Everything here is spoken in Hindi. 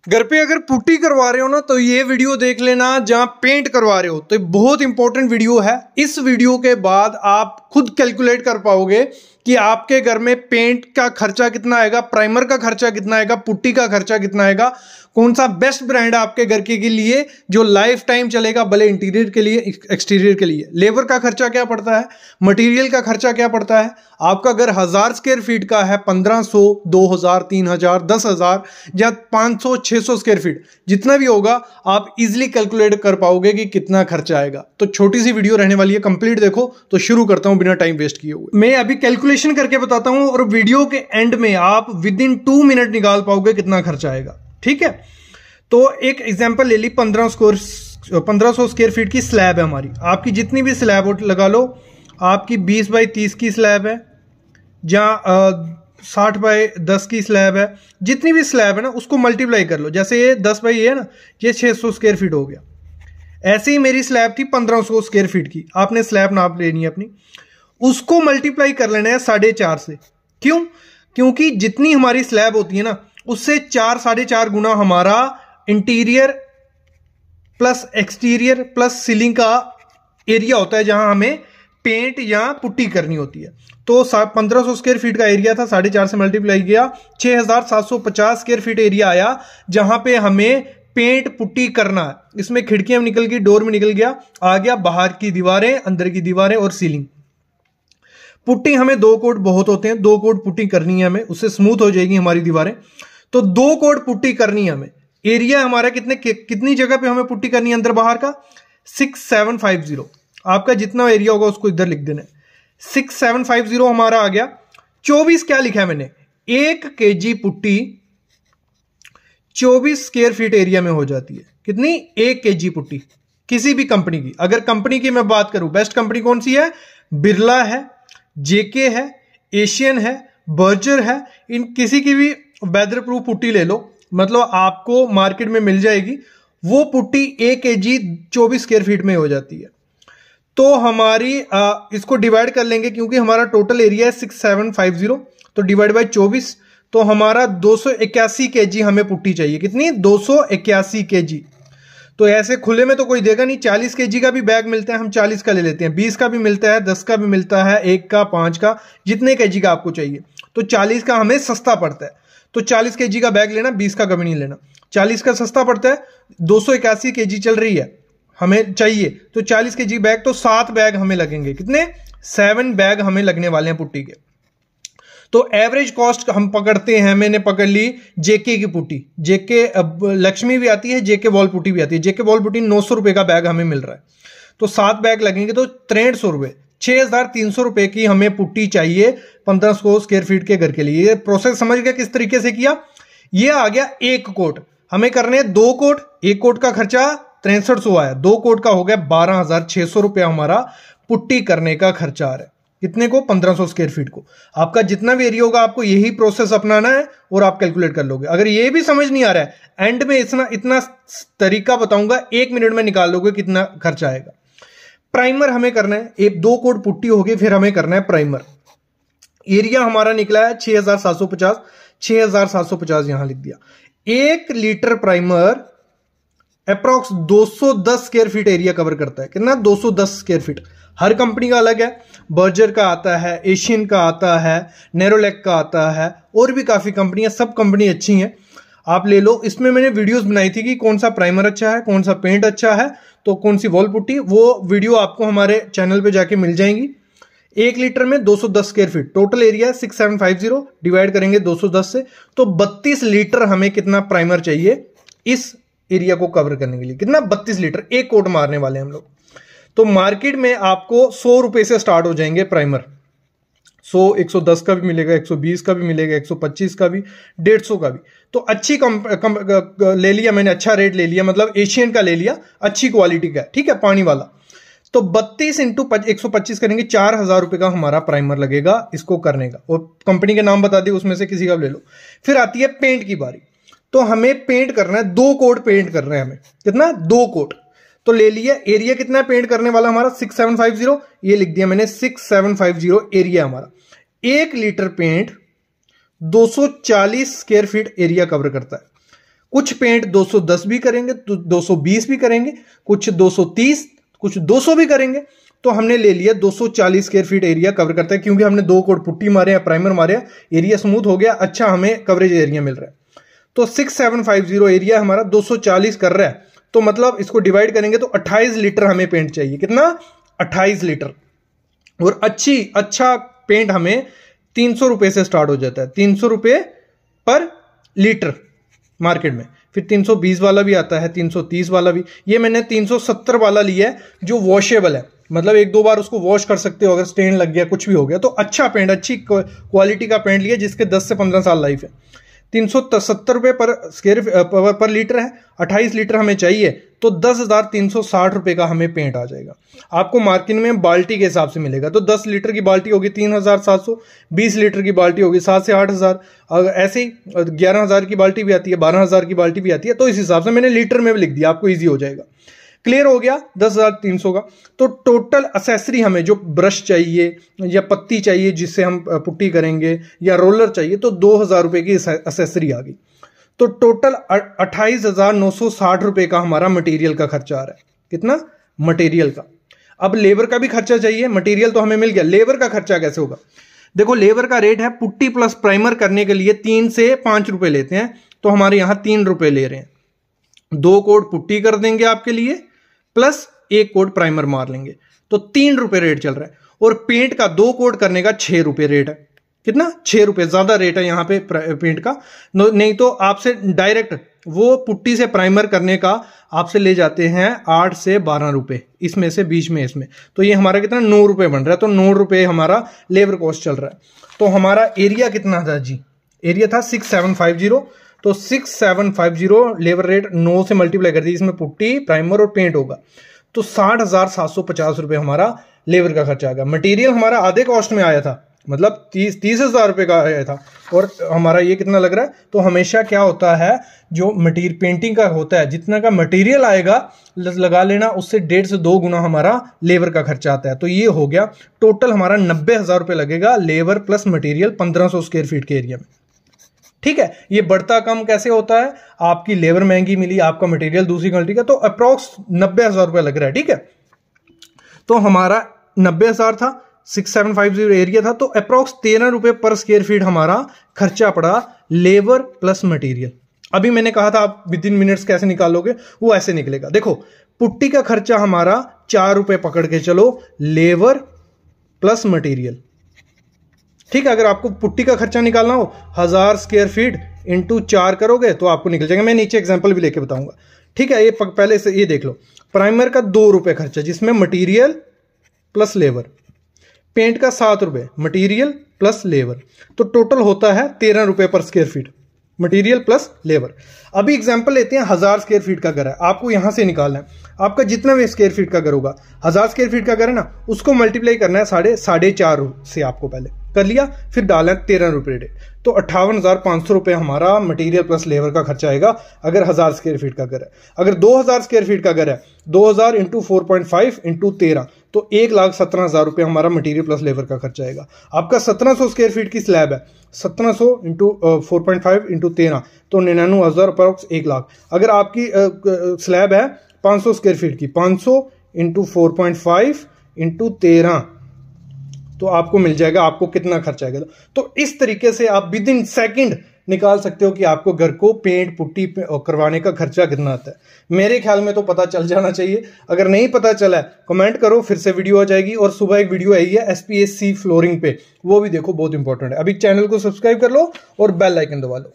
घर पे अगर पुट्टी करवा रहे हो ना तो ये वीडियो देख लेना, जहां पेंट करवा रहे हो तो ये बहुत इंपॉर्टेंट वीडियो है। इस वीडियो के बाद आप खुद कैलकुलेट कर पाओगे कि आपके घर में पेंट का खर्चा कितना आएगा, प्राइमर का खर्चा कितना आएगा, पुट्टी का खर्चा कितना आएगा, कौन सा बेस्ट ब्रांड है आपके घर के लिए जो लाइफ टाइम चलेगा, भले इंटीरियर के लिए एक्सटीरियर के लिए। लेबर का खर्चा क्या पड़ता है, मटेरियल का खर्चा क्या पड़ता है। आपका घर 1000 स्क्वायर फीट का है, 1500, 2000, 3000, 10,000 या 500, 600 स्क्वायर फीट जितना भी होगा आप इजिली कैलकुलेट कर पाओगे कि कितना खर्चा आएगा। तो छोटी सी वीडियो रहने वाली है, कंप्लीट देखो। तो शुरू करता हूं बिना टाइम वेस्ट किए हुए। मैं अभी कैलकुलेशन करके बताता हूं और वीडियो के एंड में आप विद इन 2 मिनट निकाल पाओगे कितना खर्चा आएगा। ठीक है, तो एक एग्जांपल ले ली, 1500 स्क्वायर फीट की स्लैब है हमारी। आपकी जितनी भी स्लैब लगा लो, आपकी 20 बाई 30 की स्लैब है, जहां 60 बाई 10 की स्लैब है। जितनी भी स्लैब है ना उसको मल्टीप्लाई कर लो। जैसे ये 10 बाई ये है ना, ये 600 स्क्वायर फीट हो गया। ऐसे ही मेरी स्लैब थी 1500 स्क्वायर फीट की। आपने स्लैब नाप लेनी है अपनी, उसको मल्टीप्लाई कर लेना है 4.5 से। क्यों? क्योंकि जितनी हमारी स्लैब होती है ना उससे 4 4.5 गुना हमारा interior plus exterior plus ceiling का एरिया होता है, जहां हमें पेंट या पुट्टी करनी होती है। तो 1500 स्क्वायर फीट का एरिया था, 4.5 से मल्टीप्लाई किया, 6750 स्क्वायर फीट एरिया आया, जहां पे हमें पेंट पुट्टी करना है। इसमें खिड़कियां भी निकल गई, डोर भी निकल गया, आ गया बाहर की दीवारें, अंदर की दीवारें और सीलिंग। पुट्टी हमें 2 कोट बहुत होते हैं, 2 कोट पुट्टी करनी है हमें, उससे स्मूथ हो जाएगी हमारी दीवारें। तो 2 कोट पुट्टी करनी है हमें। एरिया हमारा कितनी जगह पे हमें पुट्टी करनी है अंदर बाहर का, 6750। आपका जितना एरिया होगा उसको इधर लिख देना है। 6750 हमारा आ गया। 24 क्या लिखा है मैंने, 1 kg putty 24 square feet area में हो जाती है। कितनी? 1 kg पुट्टी किसी भी कंपनी की। अगर कंपनी की मैं बात करूं, बेस्ट कंपनी कौन सी है? बिरला है, जेके है, एशियन है, बर्जर है। इन किसी की भी वेदर प्रूफ पुट्टी ले लो, मतलब आपको मार्केट में मिल जाएगी। वो पुट्टी 1 kg 24 स्क्वायर फीट में हो जाती है। तो हमारी इसको डिवाइड कर लेंगे, क्योंकि हमारा टोटल एरिया है 6750, तो डिवाइड बाय 24, तो हमारा 281 kg हमें पुट्टी चाहिए। कितनी? 281 kg। तो ऐसे खुले में तो कोई देगा नहीं। 40 kg का भी बैग मिलता है, हम 40 का ले लेते हैं। 20 का भी मिलता है, 10 का भी मिलता है, 1 का, 5 का, जितने kg का आपको चाहिए। तो 40 का हमें सस्ता पड़ता है, तो 40 kg का बैग लेना, 20 का कभी नहीं लेना। 40 का सस्ता पड़ता है, 281 kg चल रही है हमें चाहिए, तो 40 kg बैग, तो 7 बैग हमें लगेंगे। कितने? 7 बैग हमें लगने वाले हैं पुट्टी के। तो एवरेज कॉस्ट हम पकड़ते हैं, मैंने पकड़ ली जेके की पुट्टी। जेके लक्ष्मी भी आती है, जेके वॉल पुट्टी भी आती है। जेके वॉल पुट्टी 900 रुपए का बैग हमें मिल रहा है, तो 7 बैग लगेंगे, तो 6300 रुपए, 6300 रुपए की हमें पुट्टी चाहिए 1500 स्क्वायर फीट के घर के लिए। ये प्रोसेस समझ गया किस तरीके से किया? ये आ गया 1 कोट, हमें करने 2 कोट। 1 कोट का खर्चा 6300 आया, 2 कोट का हो गया 12600 रुपया हमारा पुट्टी करने का खर्चा आ रहा है। कितने को? 1500 स्क्वायर फीट को। आपका जितना भी एरिया होगा आपको यही प्रोसेस अपनाना है और आप कैलकुलेट कर लोगे। अगर ये भी समझ नहीं आ रहा है, एंड में इतना तरीका बताऊंगा, 1 मिनट में निकाल लोगे कितना खर्चा आएगा। प्राइमर हमें करना है, 2 कोट पुट्टी होगी, फिर हमें करना है प्राइमर। एरिया हमारा निकला है 6750, 6750 यहां लिख दिया। 1 litre primer approx 210 square feet area cover करता है। कितना? 210 स्क्वायर फीट। हर कंपनी का अलग है, बर्जर का आता है, एशियन का आता है, नेरोलैक का आता है, और भी काफी कंपनियां, सब कंपनी अच्छी हैं, आप ले लो। इसमें मैंने वीडियोस बनाई थी कि कौन सा प्राइमर अच्छा है, कौन सा पेंट अच्छा है, तो कौन सी वॉल पुट्टी, वो वीडियो आपको हमारे चैनल पे जाके मिल जाएंगी। 1 लीटर में 210 square feet, total area 6750, divide करेंगे 210 से, तो 32 लीटर हमें कितना प्राइमर चाहिए इस एरिया को कवर करने के लिए। कितना? 32 लीटर। 1 कोट मारने वाले हम लोग। तो मार्केट में आपको 100 रुपए से स्टार्ट हो जाएंगे प्राइमर। 100, 110 का भी मिलेगा, 120 का भी मिलेगा, 125 का भी, 150 का भी। तो अच्छी ले लिया मैंने, अच्छा रेट ले लिया, मतलब एशियन का ले लिया, अच्छी क्वालिटी का, ठीक है, पानी वाला। तो 32 इंटू 125 करेंगे, 4000 रुपए का हमारा प्राइमर लगेगा इसको करने का। और कंपनी के नाम बता दिए, उसमें से किसी का ले लो। फिर आती है पेंट की बारी। तो हमें पेंट करना है, 2 कोट पेंट करना है हमें। कितना? 2 कोट। तो ले लिया। एरिया कितना पेंट करने वाला हमारा? 6750, ये लिख दिया मैंने, 6750 एरिया हमारा। 1 litre paint 240 square feet area cover करता है। कुछ पेंट 210 भी करेंगे, तो 220 भी करेंगे, कुछ 230, कुछ 200 भी करेंगे। तो हमने ले लिया 240 स्क्वायर फीट एरिया कवर करता है, क्योंकि हमने 2 कोट पुट्टी मारे या प्राइमर मारे, एरिया स्मूथ हो गया, अच्छा हमें कवरेज एरिया मिल रहा है। तो 6750 एरिया हमारा 240 कर रहा है, तो मतलब इसको डिवाइड करेंगे तो 28 लीटर हमें पेंट चाहिए। कितना? 28 लीटर। और अच्छा पेंट हमें 300 रुपए से स्टार्ट हो जाता है, 300 रुपए पर लीटर मार्केट में। फिर 320 वाला भी आता है, 330 वाला भी। ये मैंने 370 वाला लिया है जो वॉशेबल है, मतलब 1-2 बार उसको वॉश कर सकते हो, अगर स्टेन लग गया कुछ भी हो गया तो। अच्छा पेंट, अच्छी क्वालिटी का पेंट लिया जिसके 10 से 15 साल लाइफ है। 370 रुपए पर लीटर है, 28 लीटर हमें चाहिए, तो 10,360 रुपए का हमें पेंट आ जाएगा। आपको मार्केट में बाल्टी के हिसाब से मिलेगा, तो 10 लीटर की बाल्टी होगी 3,700, 20 लीटर की बाल्टी होगी 7 से 8,000, अगर ऐसे ही 11,000 की बाल्टी भी आती है, 12,000 की बाल्टी भी आती है। तो इस हिसाब से मैंने लीटर में भी लिख दिया, आपको ईजी हो जाएगा। क्लियर हो गया 10,300 का। तो टोटल एसेसरी हमें जो ब्रश चाहिए या पत्ती चाहिए जिससे हम पुट्टी करेंगे, या रोलर चाहिए, तो 2,000 रुपए की एसेसरी आ गई। तो टोटल 28,960 रुपए का हमारा मटेरियल का खर्चा आ रहा है। कितना? मटेरियल का। अब लेबर का भी खर्चा चाहिए, मटेरियल तो हमें मिल गया, लेबर का खर्चा कैसे होगा? देखो लेबर का रेट है, पुट्टी प्लस प्राइमर करने के लिए 3 से 5 रुपए लेते हैं, तो हमारे यहां 3 रुपए ले रहे हैं। 2 कोट पुट्टी कर देंगे आपके लिए, प्लस 1 कोट प्राइमर मार लेंगे, तो 3 रुपए रेट चल रहा है। और पेंट का 2 कोट करने का 6 रुपए रेट है। कितना? 6 रुपए। ज्यादा रेट है यहाँ पे पेंट का। नहीं तो आपसे डायरेक्ट वो पुट्टी से प्राइमर करने का आपसे ले जाते हैं 8 से 12 रुपए, इसमें से बीच में इसमें, तो ये हमारा कितना? 9 रुपए बन रहा है। तो 9 रुपए हमारा लेबर कॉस्ट चल रहा है। तो हमारा एरिया कितना था जी? एरिया था 6750। तो 6750 लेबर रेट 9 से मल्टीप्लाई कर दी, इसमें पुट्टी, प्राइमर और पेंट होगा, तो 60,750 रुपए हमारा लेबर का खर्चा आ गया। मटेरियल हमारा आधे कॉस्ट में आया था, मतलब 30,000 रुपए का आया था, और हमारा ये कितना लग रहा है? तो हमेशा क्या होता है, जो मटीरियल पेंटिंग का होता है, जितना का मटेरियल आएगा लगा लेना, उससे 1.5 से 2 गुना हमारा लेबर का खर्चा आता है। तो ये हो गया टोटल हमारा 90,000 रुपए लगेगा labour plus material 1500 square feet के एरिया में। ठीक है, ये बढ़ता कम कैसे होता है? आपकी लेबर महंगी मिली, आपका मटेरियल दूसरी क्वालिटी का, तो अप्रॉक्स 90,000 रुपए लग रहा है। ठीक है, तो हमारा 90,000 था, 6750 एरिया था, तो अप्रॉक्स 13 रुपए पर स्क्वायर फीट हमारा खर्चा पड़ा लेबर प्लस मटेरियल। अभी मैंने कहा था आप विद इन मिनट्स कैसे निकालोगे, वो ऐसे निकलेगा। देखो पुट्टी का खर्चा हमारा 4 रुपए पकड़ के चलो, लेबर प्लस मटेरियल। ठीक है, अगर आपको पुट्टी का खर्चा निकालना हो 1000 स्क्वायर फीट इंटू 4 करोगे तो आपको निकल जाएगा। मैं नीचे एग्जांपल भी लेके बताऊंगा। ठीक है, ये पहले से ये देख लो। प्राइमर का 2 रुपए खर्चा, जिसमें मटेरियल प्लस लेबर। पेंट का 7 रुपए, मटेरियल प्लस लेबर, तो टोटल होता है 13 रुपए पर square feet, material plus labour. अभी एग्जांपल लेते हैं, 1000 स्क्वायर फीट का घर है, आपको यहां से निकालना है। आपका जितना भी स्क्वायर फीट का घर होगा, 1000 स्क्वायर फीट का घर है ना, उसको मल्टीप्लाई करना है 4.5 से। आपको पहले कर लिया, फिर डाला 13 रुपए रेट, तो 58,500 रुपए हमारा मटेरियल प्लस लेबर का खर्चा आएगा अगर 1000 स्क्वायर फीट का घर है। अगर 2000 स्क्वायर फीट का घर है, 2000 इंटू 4.5 इंटू 13, तो 1,17,000 रुपए हमारा मटेरियल प्लस लेबर का खर्चा आएगा। आपका 1700 स्क्वायर फीट की स्लैब है, 1700 इंटू 4.5 इंटू 13, तो 99,000 अप्रॉक्स 1 लाख। अगर आपकी स्लैब है 500 स्क्वायर फीट की, 500 इंटू 4.5 इंटू 13, तो आपको मिल जाएगा आपको कितना खर्चा आएगा। तो इस तरीके से आप विद इन सेकंड निकाल सकते हो कि आपको घर को पेंट पुट्टी करवाने का खर्चा कितना आता है। मेरे ख्याल में तो पता चल जाना चाहिए। अगर नहीं पता चला है कमेंट करो, फिर से वीडियो आ जाएगी। और सुबह एक वीडियो आई है SPSC फ्लोरिंग पे, वो भी देखो, बहुत इंपॉर्टेंट है। अभी चैनल को सब्सक्राइब कर लो और बेल आइकन दबा लो।